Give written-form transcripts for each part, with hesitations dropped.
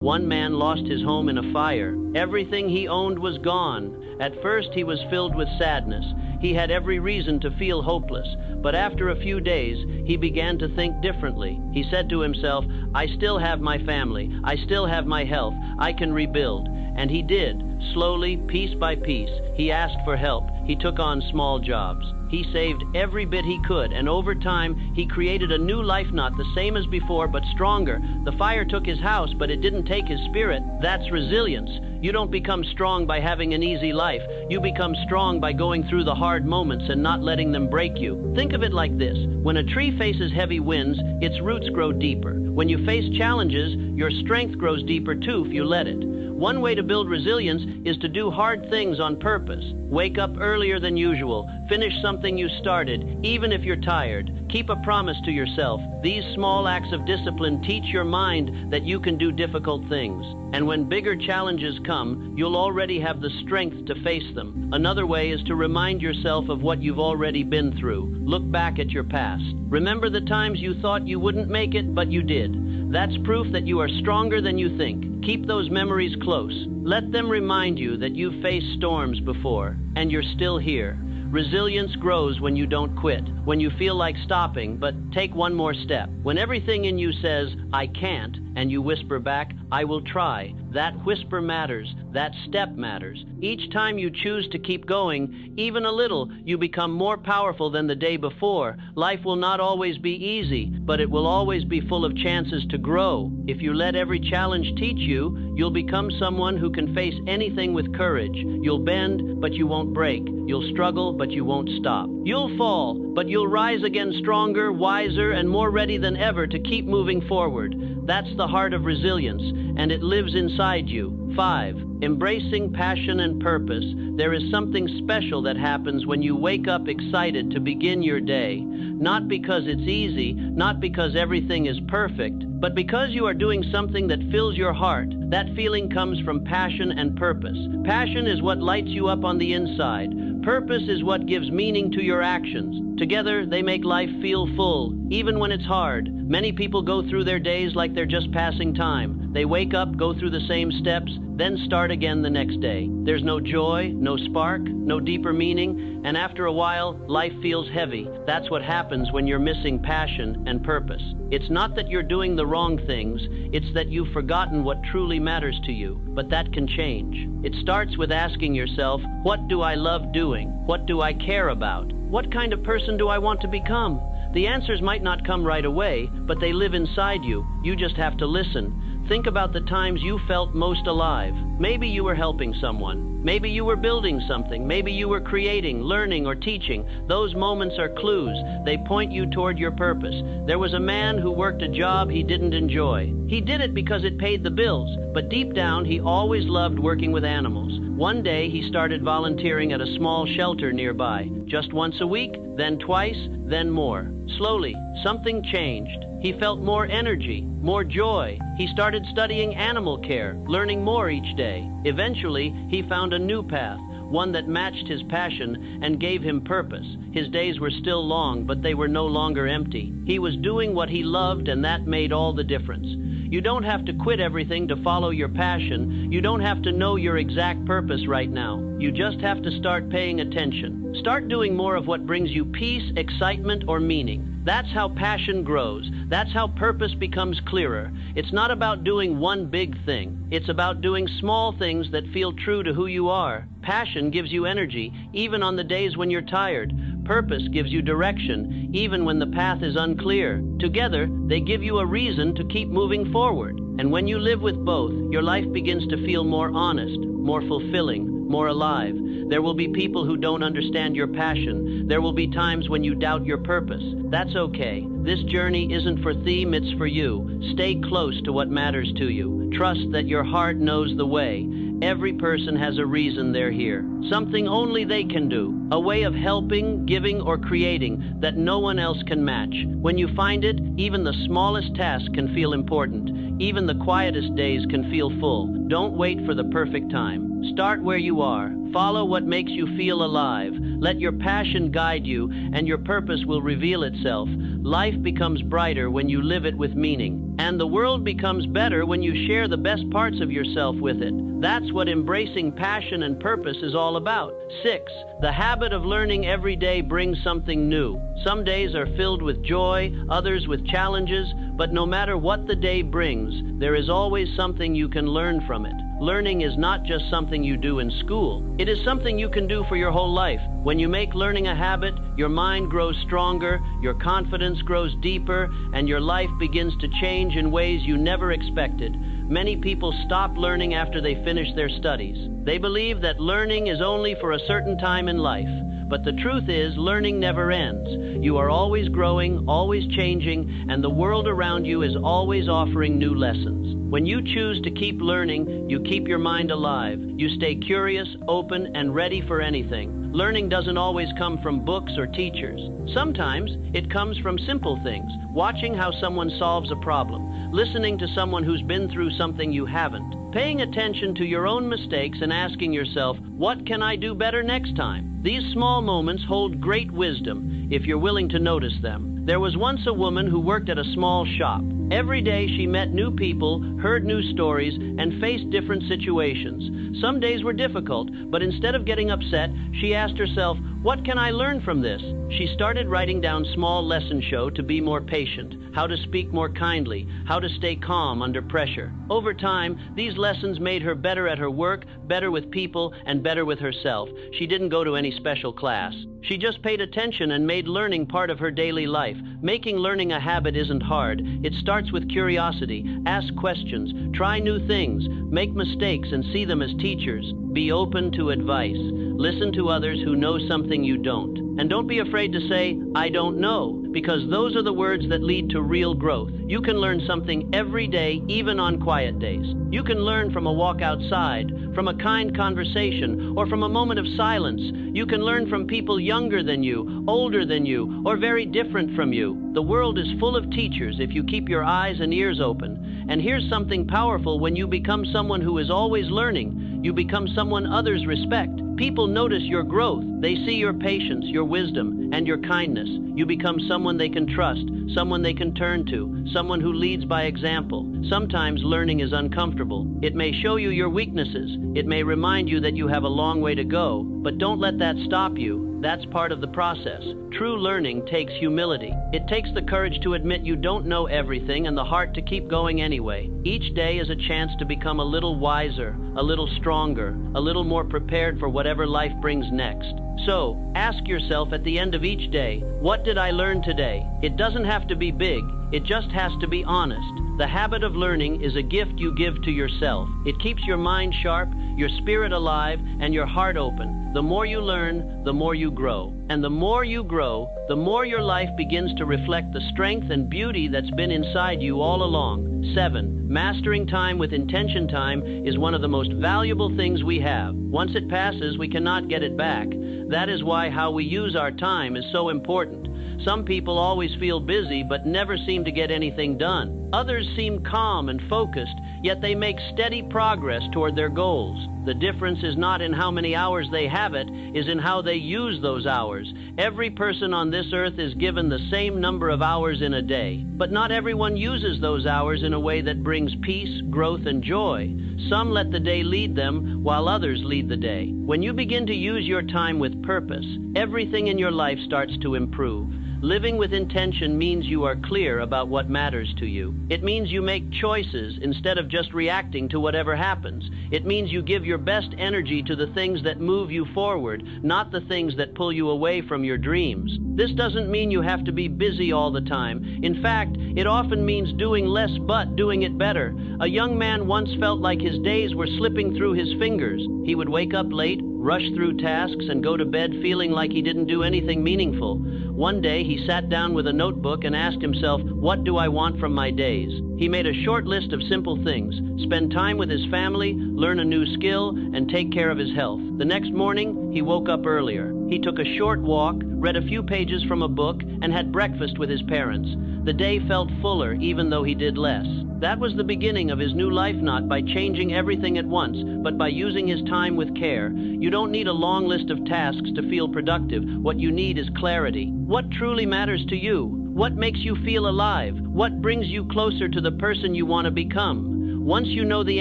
One man lost his home in a fire. Everything he owned was gone. At first he was filled with sadness. He had every reason to feel hopeless. But after a few days, he began to think differently. He said to himself, "I still have my family. I still have my health. I can rebuild." And he did. Slowly, piece by piece, he asked for help. He took on small jobs. He saved every bit he could, and over time, he created a new life, not the same as before, but stronger. The fire took his house, but it didn't take his spirit. That's resilience. You don't become strong by having an easy life. You become strong by going through the hard moments and not letting them break you. Think of it like this. When a tree faces heavy winds, its roots grow deeper. When you face challenges, your strength grows deeper too if you let it. One way to build resilience is to do hard things on purpose. Wake up earlier than usual. Finish something you started, even if you're tired. Keep a promise to yourself. These small acts of discipline teach your mind that you can do difficult things. And when bigger challenges come, you'll already have the strength to face them. Another way is to remind yourself of what you've already been through. Look back at your past. Remember the times you thought you wouldn't make it, but you did. That's proof that you are stronger than you think. Keep those memories close. Let them remind you that you've faced storms before, and you're still here. Resilience grows when you don't quit, when you feel like stopping, but take one more step. When everything in you says, "I can't," and you whisper back, "I will try," that whisper matters, that step matters. Each time you choose to keep going, even a little, you become more powerful than the day before. Life will not always be easy, but it will always be full of chances to grow. If you let every challenge teach you, you'll become someone who can face anything with courage. You'll bend, but you won't break. You'll struggle, but you won't stop. You'll fall, but you'll rise again stronger, wiser, and more ready than ever to keep moving forward. That's the heart of resilience, and it lives inside you. 5. Embracing passion and purpose. There is something special that happens when you wake up excited to begin your day. Not because it's easy, not because everything is perfect, but because you are doing something that fills your heart. That feeling comes from passion and purpose. Passion is what lights you up on the inside. Purpose is what gives meaning to your actions. Together, they make life feel full, even when it's hard. Many people go through their days like they're just passing time. They wake up, go through the same steps, then start again the next day. There's no joy, no spark, no deeper meaning, and after a while, life feels heavy. That's what happens when you're missing passion and purpose. It's not that you're doing the wrong things, it's that you've forgotten what truly matters to you. But that can change. It starts with asking yourself, what do I love doing? What do I care about? What kind of person do I want to become? The answers might not come right away, but they live inside you. You just have to listen. Think about the times you felt most alive. Maybe you were helping someone. Maybe you were building something. Maybe you were creating, learning, or teaching. Those moments are clues. They point you toward your purpose. There was a man who worked a job he didn't enjoy. He did it because it paid the bills, but deep down he always loved working with animals. One day he started volunteering at a small shelter nearby. Just once a week, then twice, then more. Slowly, something changed. He felt more energy, more joy. He started studying animal care, learning more each day. Eventually, he found a new path, one that matched his passion and gave him purpose. His days were still long, but they were no longer empty. He was doing what he loved, and that made all the difference. You don't have to quit everything to follow your passion. You don't have to know your exact purpose right now. You just have to start paying attention. Start doing more of what brings you peace, excitement, or meaning. That's how passion grows. That's how purpose becomes clearer. It's not about doing one big thing. It's about doing small things that feel true to who you are. Passion gives you energy, even on the days when you're tired. Purpose gives you direction, even when the path is unclear. Together, they give you a reason to keep moving forward. And when you live with both, your life begins to feel more honest, more fulfilling, more alive. There will be people who don't understand your passion. There will be times when you doubt your purpose. That's okay. This journey isn't for them, it's for you. Stay close to what matters to you. Trust that your heart knows the way. Every person has a reason they're here, something only they can do, a way of helping, giving, or creating that no one else can match. When you find it, even the smallest task can feel important. Even the quietest days can feel full. Don't wait for the perfect time. Start where you are. Follow what makes you feel alive. Let your passion guide you, and your purpose will reveal itself. Life becomes brighter when you live it with meaning. And the world becomes better when you share the best parts of yourself with it. That's what embracing passion and purpose is all about. 6. The habit of learning every day brings something new. Some days are filled with joy, others with challenges, but no matter what the day brings, there is always something you can learn from it. Learning is not just something you do in school. It is something you can do for your whole life. When you make learning a habit, your mind grows stronger, your confidence grows deeper, and your life begins to change in ways you never expected. Many people stop learning after they finish their studies. They believe that learning is only for a certain time in life. But the truth is, learning never ends. You are always growing, always changing, and the world around you is always offering new lessons. When you choose to keep learning, you keep your mind alive. You stay curious, open, and ready for anything. Learning doesn't always come from books or teachers. Sometimes it comes from simple things. Watching how someone solves a problem, listening to someone who's been through something you haven't, paying attention to your own mistakes and asking yourself, what can I do better next time? These small moments hold great wisdom if you're willing to notice them. There was once a woman who worked at a small shop. Every day she met new people, heard new stories, and faced different situations. Some days were difficult, but instead of getting upset, she asked herself, what can I learn from this? She started writing down small lessons to be more patient, how to speak more kindly, how to stay calm under pressure. Over time, these lessons made her better at her work, better with people, and better with herself. She didn't go to any special class. She just paid attention and made learning part of her daily life. Making learning a habit isn't hard. It starts with curiosity. Ask questions, try new things, make mistakes and see them as teachers. Be open to advice. Listen to others who know something you don't. And don't be afraid to say, I don't know, because those are the words that lead to real growth. You can learn something every day, even on quiet days. You can learn from a walk outside, from a kind conversation, or from a moment of silence. You can learn from people younger than you, older than you, or very different from you. The world is full of teachers if you keep your eyes and ears open. And here's something powerful: when you become someone who is always learning, you become someone others respect. People notice your growth. They see your patience, your wisdom, and your kindness. You become someone they can trust, someone they can turn to, someone who leads by example. Sometimes learning is uncomfortable. It may show you your weaknesses. It may remind you that you have a long way to go. But don't let that stop you. That's part of the process. True learning takes humility. It takes the courage to admit you don't know everything and the heart to keep going anyway. Each day is a chance to become a little wiser, a little stronger, a little more prepared for whatever life brings next. So, ask yourself at the end of each day, what did I learn today? It doesn't have to be big. It just has to be honest. The habit of learning is a gift you give to yourself. It keeps your mind sharp, your spirit alive, and your heart open. The more you learn, the more you grow. And the more you grow, the more your life begins to reflect the strength and beauty that's been inside you all along. 7. Mastering time with intention. Time is one of the most valuable things we have. Once it passes, we cannot get it back. That is why how we use our time is so important. Some people always feel busy but never seem to get anything done. Others seem calm and focused, yet they make steady progress toward their goals. The difference is not in how many hours they have it, is in how they use those hours. Every person on this earth is given the same number of hours in a day, but not everyone uses those hours in a way that brings peace, growth, and joy. Some let the day lead them, while others lead the day. When you begin to use your time with purpose, everything in your life starts to improve. Living with intention means you are clear about what matters to you. It means you make choices instead of just reacting to whatever happens. It means you give your best energy to the things that move you forward, not the things that pull you away from your dreams. This doesn't mean you have to be busy all the time. In fact, it often means doing less but doing it better. A young man once felt like his days were slipping through his fingers. He would wake up late, rush through tasks, and go to bed feeling like he didn't do anything meaningful. One day, he sat down with a notebook and asked himself, "What do I want from my days?" He made a short list of simple things: spend time with his family, learn a new skill, and take care of his health. The next morning, he woke up earlier. He took a short walk, read a few pages from a book, and had breakfast with his parents. The day felt fuller, even though he did less. That was the beginning of his new life, not by changing everything at once, but by using his time with care. You don't need a long list of tasks to feel productive. What you need is clarity. What truly matters to you? What makes you feel alive? What brings you closer to the person you want to become? Once you know the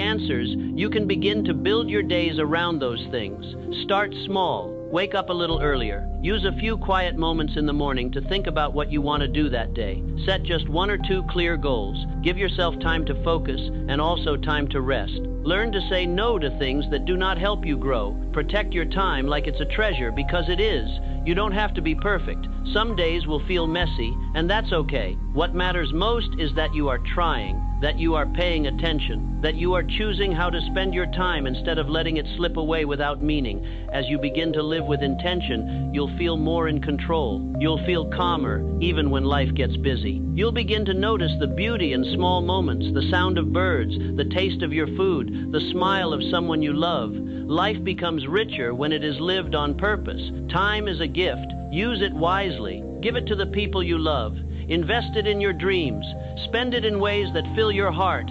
answers, you can begin to build your days around those things. Start small. Wake up a little earlier. Use a few quiet moments in the morning to think about what you want to do that day. Set just 1 or 2 clear goals. Give yourself time to focus and also time to rest. Learn to say no to things that do not help you grow. Protect your time like it's a treasure, because it is. You don't have to be perfect. Some days will feel messy, and that's okay. What matters most is that you are trying, that you are paying attention, that you are choosing how to spend your time instead of letting it slip away without meaning. As you begin to live with intention, you'll feel more in control. You'll feel calmer, even when life gets busy. You'll begin to notice the beauty in small moments, the sound of birds, the taste of your food, the smile of someone you love. Life becomes richer when it is lived on purpose. Time is a gift. Use it wisely. Give it to the people you love. Invest it in your dreams. Spend it in ways that fill your heart.